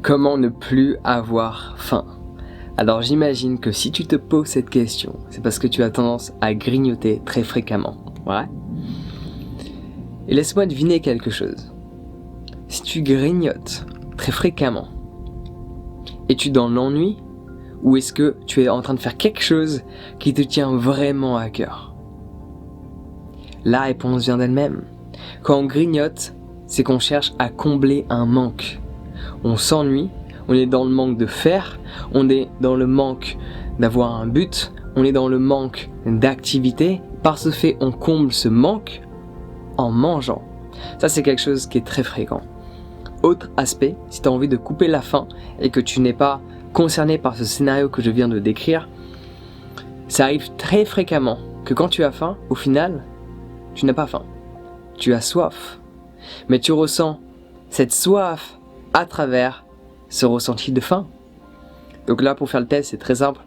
Comment ne plus avoir faim? Alors j'imagine que si tu te poses cette question, c'est parce que tu as tendance à grignoter très fréquemment. Ouais? Et laisse-moi deviner quelque chose. Si tu grignotes très fréquemment, es-tu dans l'ennui ou est-ce que tu es en train de faire quelque chose qui te tient vraiment à cœur? La réponse vient d'elle-même. Quand on grignote, c'est qu'on cherche à combler un manque. On s'ennuie, on est dans le manque de faire, on est dans le manque d'avoir un but, on est dans le manque d'activité. Par ce fait, on comble ce manque en mangeant. Ça, c'est quelque chose qui est très fréquent. Autre aspect, si tu as envie de couper la faim et que tu n'es pas concerné par ce scénario que je viens de décrire, ça arrive très fréquemment que quand tu as faim, au final, tu n'as pas faim. Tu as soif. Mais tu ressens cette soif à travers ce ressenti de faim. Donc là, pour faire le test, c'est très simple.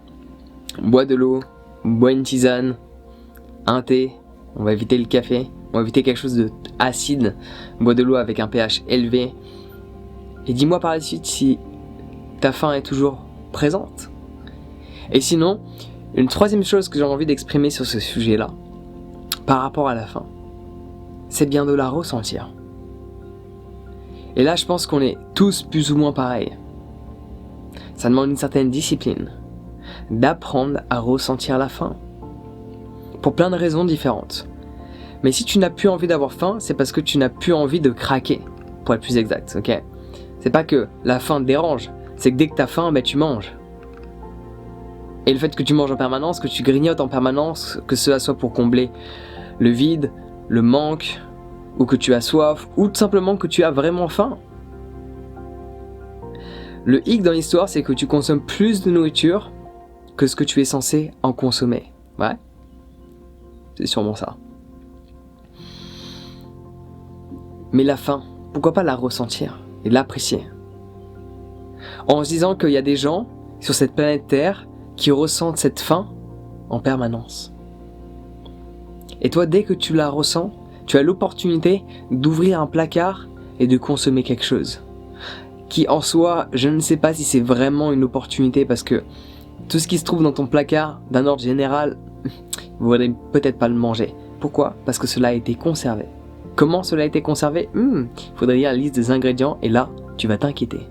Bois de l'eau, bois une tisane, un thé, on va éviter le café, on va éviter quelque chose d'acide, bois de l'eau avec un pH élevé. Et dis-moi par la suite si ta faim est toujours présente. Et sinon, une troisième chose que j'ai envie d'exprimer sur ce sujet-là, par rapport à la faim, c'est bien de la ressentir. Et là, je pense qu'on est tous plus ou moins pareils. Ça demande une certaine discipline, d'apprendre à ressentir la faim, pour plein de raisons différentes. Mais si tu n'as plus envie d'avoir faim, c'est parce que tu n'as plus envie de craquer, pour être plus exact, ok? C'est pas que la faim te dérange, c'est que dès que tu as faim, tu manges. Et le fait que tu manges en permanence, que tu grignotes en permanence, que cela soit pour combler le vide, le manque, ou que tu as soif, ou tout simplement que tu as vraiment faim. Le hic dans l'histoire, c'est que tu consommes plus de nourriture que ce que tu es censé en consommer. Ouais? C'est sûrement ça. Mais la faim, pourquoi pas la ressentir et l'apprécier? En se disant qu'il y a des gens sur cette planète Terre qui ressentent cette faim en permanence. Et toi, dès que tu la ressens, tu as l'opportunité d'ouvrir un placard et de consommer quelque chose. Qui en soi, je ne sais pas si c'est vraiment une opportunité parce que tout ce qui se trouve dans ton placard, d'un ordre général, vous ne voudrez peut-être pas le manger. Pourquoi? Parce que cela a été conservé. Comment cela a été conservé? Il faudrait lire la liste des ingrédients et là, tu vas t'inquiéter.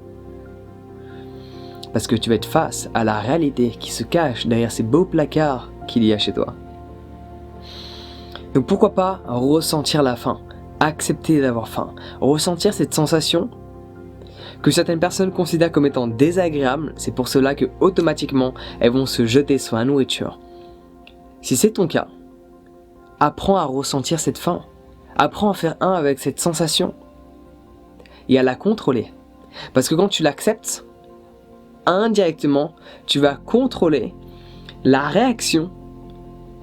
Parce que tu vas être face à la réalité qui se cache derrière ces beaux placards qu'il y a chez toi. Donc pourquoi pas ressentir la faim, accepter d'avoir faim, ressentir cette sensation que certaines personnes considèrent comme étant désagréable, c'est pour cela que automatiquement elles vont se jeter sur la nourriture. Si c'est ton cas, apprends à ressentir cette faim, apprends à faire un avec cette sensation et à la contrôler. Parce que quand tu l'acceptes, indirectement, tu vas contrôler la réaction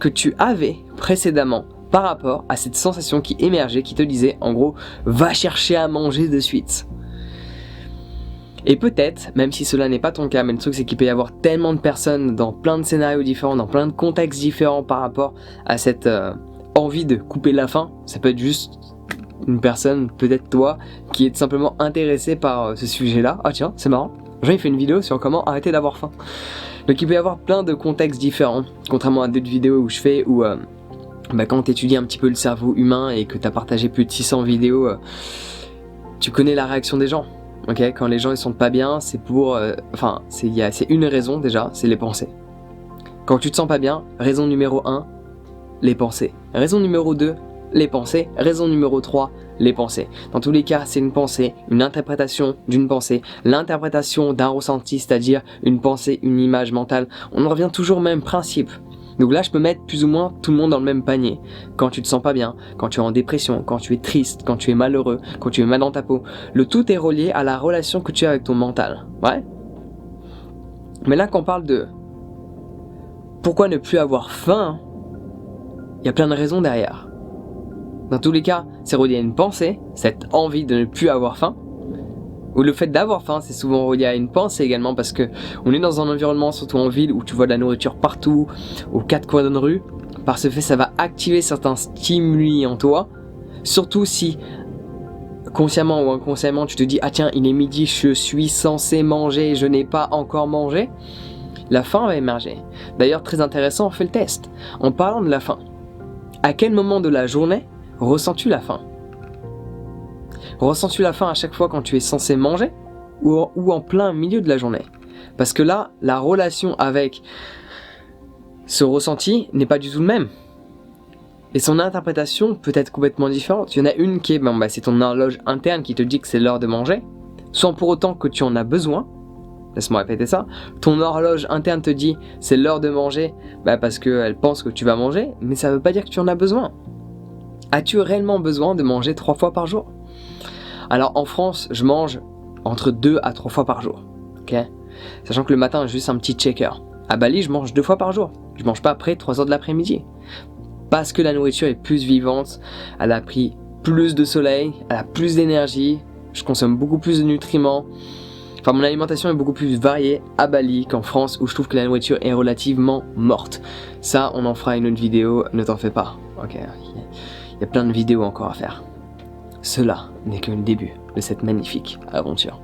que tu avais précédemment par rapport à cette sensation qui émergeait, qui te disait en gros, va chercher à manger de suite. Et peut-être, même si cela n'est pas ton cas, mais le truc c'est qu'il peut y avoir tellement de personnes dans plein de scénarios différents, dans plein de contextes différents par rapport à cette envie de couper la faim. Ça peut être juste une personne, peut-être toi, qui est simplement intéressé par ce sujet-là. Ah tiens, c'est marrant, j'ai fait une vidéo sur comment arrêter d'avoir faim. Donc il peut y avoir plein de contextes différents, contrairement à d'autres vidéos où je fais, où quand tu étudies un petit peu le cerveau humain et que tu as partagé plus de 600 vidéos, tu connais la réaction des gens. Okay, quand les gens ils sont pas bien, c'est pour, c'est une raison déjà, c'est les pensées. Quand tu te sens pas bien, raison numéro 1, les pensées. Raison numéro 2, les pensées. Raison numéro 3, les pensées. Dans tous les cas, c'est une pensée, une interprétation d'une pensée, l'interprétation d'un ressenti, c'est-à-dire une pensée, une image mentale. On en revient toujours au même principe. Donc là, je peux mettre plus ou moins tout le monde dans le même panier. Quand tu te sens pas bien, quand tu es en dépression, quand tu es triste, quand tu es malheureux, quand tu es mal dans ta peau, le tout est relié à la relation que tu as avec ton mental. Ouais? Mais là, quand on parle de pourquoi ne plus avoir faim, il y a plein de raisons derrière. Dans tous les cas, c'est relié à une pensée, cette envie de ne plus avoir faim, ou le fait d'avoir faim, c'est souvent relié à une pensée également parce que on est dans un environnement, surtout en ville, où tu vois de la nourriture partout, aux quatre coins d'une rue. Par ce fait, ça va activer certains stimuli en toi, surtout si consciemment ou inconsciemment, tu te dis « Ah tiens, il est midi, je suis censé manger, je n'ai pas encore mangé », la faim va émerger. D'ailleurs, très intéressant, on fait le test. En parlant de la faim, à quel moment de la journée ressens-tu la faim? Ressens-tu la faim à chaque fois quand tu es censé manger ou en plein milieu de la journée? Parce que là, la relation avec ce ressenti n'est pas du tout le même. Et son interprétation peut être complètement différente. Il y en a une qui est, c'est ton horloge interne qui te dit que c'est l'heure de manger, sans pour autant que tu en as besoin. Laisse-moi répéter ça. Ton horloge interne te dit c'est l'heure de manger, parce qu'elle pense que tu vas manger, mais ça ne veut pas dire que tu en as besoin. As-tu réellement besoin de manger 3 fois par jour? Alors en France, je mange entre 2 à 3 fois par jour. Okay, sachant que le matin, juste un petit checker. À Bali, je mange 2 fois par jour. Je mange pas après 3 heures de l'après-midi. Parce que la nourriture est plus vivante, elle a pris plus de soleil, elle a plus d'énergie, je consomme beaucoup plus de nutriments. Enfin, mon alimentation est beaucoup plus variée à Bali qu'en France, où je trouve que la nourriture est relativement morte. Ça, on en fera une autre vidéo, ne t'en fais pas. Ok, il y a plein de vidéos encore à faire. Cela n'est que le début de cette magnifique aventure.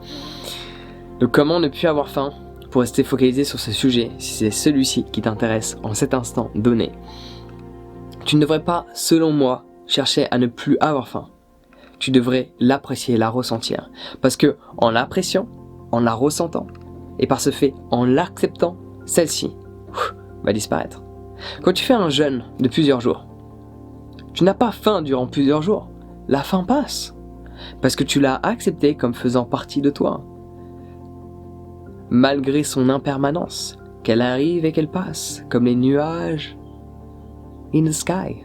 Donc comment ne plus avoir faim pour rester focalisé sur ce sujet, si c'est celui-ci qui t'intéresse en cet instant donné? Tu ne devrais pas, selon moi, chercher à ne plus avoir faim. Tu devrais l'apprécier, la ressentir. Parce que en l'appréciant, en la ressentant, et par ce fait, en l'acceptant, celle-ci va disparaître. Quand tu fais un jeûne de plusieurs jours, tu n'as pas faim durant plusieurs jours. La faim passe. Parce que tu l'as acceptée comme faisant partie de toi. Malgré son impermanence, qu'elle arrive et qu'elle passe, comme les nuages in the sky.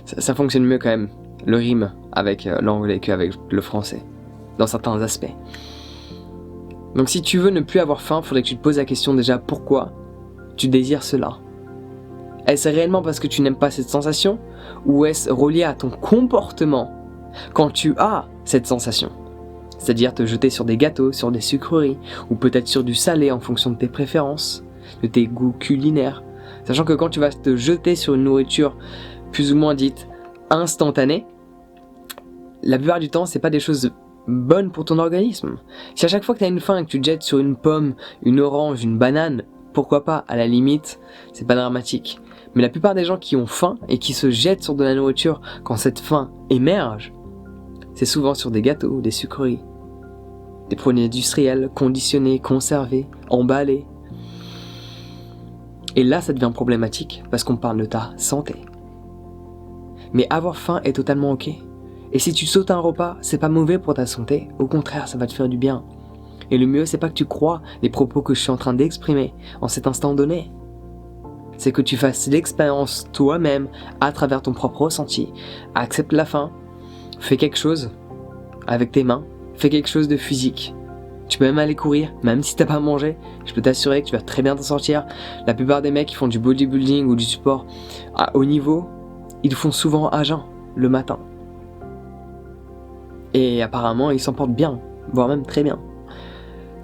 Ça fonctionne mieux quand même, le rime avec l'anglais qu'avec le français, dans certains aspects. Donc si tu veux ne plus avoir faim, il faudrait que tu te poses la question déjà pourquoi tu désires cela. Est-ce réellement parce que tu n'aimes pas cette sensation, ou est-ce relié à ton comportement quand tu as cette sensation? C'est-à-dire te jeter sur des gâteaux, sur des sucreries, ou peut-être sur du salé en fonction de tes préférences, de tes goûts culinaires. Sachant que quand tu vas te jeter sur une nourriture plus ou moins dite instantanée, la plupart du temps, c'est pas des choses bonnes pour ton organisme. Si à chaque fois que tu as une faim et que tu te jettes sur une pomme, une orange, une banane, pourquoi pas, à la limite, c'est pas dramatique. Mais la plupart des gens qui ont faim et qui se jettent sur de la nourriture quand cette faim émerge, c'est souvent sur des gâteaux, des sucreries, des produits industriels, conditionnés, conservés, emballés. Et là, ça devient problématique parce qu'on parle de ta santé. Mais avoir faim est totalement ok. Et si tu sautes un repas, c'est pas mauvais pour ta santé. Au contraire, ça va te faire du bien. Et le mieux, c'est pas que tu crois les propos que je suis en train d'exprimer en cet instant donné. C'est que tu fasses l'expérience toi-même à travers ton propre ressenti. Accepte la faim. Fais quelque chose avec tes mains. Fais quelque chose de physique. Tu peux même aller courir, même si t'as pas mangé. Je peux t'assurer que tu vas très bien t'en sortir. La plupart des mecs qui font du bodybuilding ou du sport à haut niveau, ils le font souvent à jeun, le matin. Et apparemment, ils s'en portent bien, voire même très bien.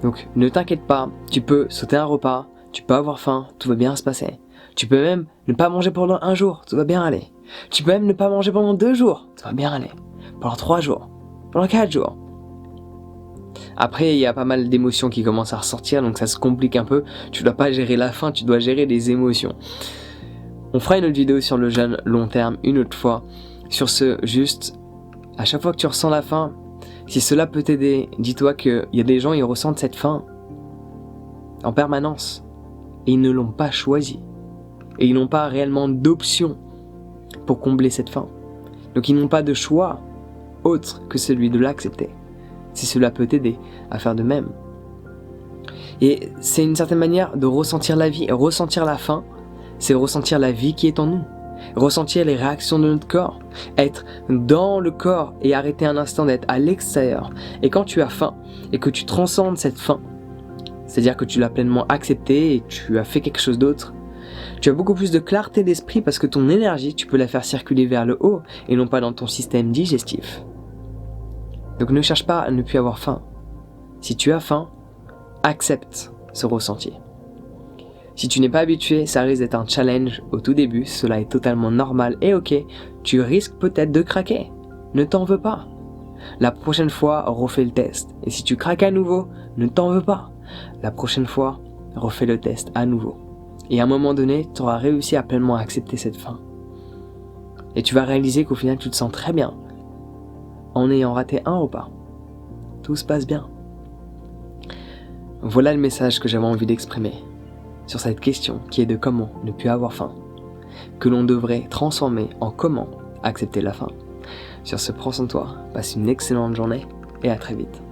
Donc ne t'inquiète pas, tu peux sauter un repas, tu peux avoir faim, tout va bien se passer. Tu peux même ne pas manger pendant 1 jour, tout va bien aller. Tu peux même ne pas manger pendant 2 jours, tout va bien aller. Pendant 3 jours, pendant 4 jours. Après, il y a pas mal d'émotions qui commencent à ressortir, donc ça se complique un peu. Tu dois pas gérer la faim, tu dois gérer les émotions. On fera une autre vidéo sur le jeûne long terme une autre fois. Sur ce, juste, à chaque fois que tu ressens la faim, si cela peut t'aider, dis-toi qu'il y a des gens, ils ressentent cette faim en permanence. Et ils ne l'ont pas choisi. Et ils n'ont pas réellement d'option pour combler cette faim. Donc ils n'ont pas de choix autre que celui de l'accepter. Si cela peut t'aider à faire de même. Et c'est une certaine manière de ressentir la vie. Et ressentir la faim, c'est ressentir la vie qui est en nous. Ressentir les réactions de notre corps. Être dans le corps et arrêter un instant d'être à l'extérieur. Et quand tu as faim et que tu transcendes cette faim, c'est-à-dire que tu l'as pleinement acceptée et tu as fait quelque chose d'autre, tu as beaucoup plus de clarté d'esprit parce que ton énergie, tu peux la faire circuler vers le haut et non pas dans ton système digestif. Donc ne cherche pas à ne plus avoir faim. Si tu as faim, accepte ce ressenti. Si tu n'es pas habitué, ça risque d'être un challenge au tout début, cela est totalement normal et ok, tu risques peut-être de craquer. Ne t'en veux pas. La prochaine fois, refais le test. Et si tu craques à nouveau, ne t'en veux pas. La prochaine fois, refais le test à nouveau. Et à un moment donné, tu auras réussi à pleinement accepter cette faim. Et tu vas réaliser qu'au final, tu te sens très bien en ayant raté un repas. Tout se passe bien. Voilà le message que j'avais envie d'exprimer sur cette question qui est de comment ne plus avoir faim, que l'on devrait transformer en comment accepter la faim. Sur ce, prends soin de toi, passe une excellente journée et à très vite.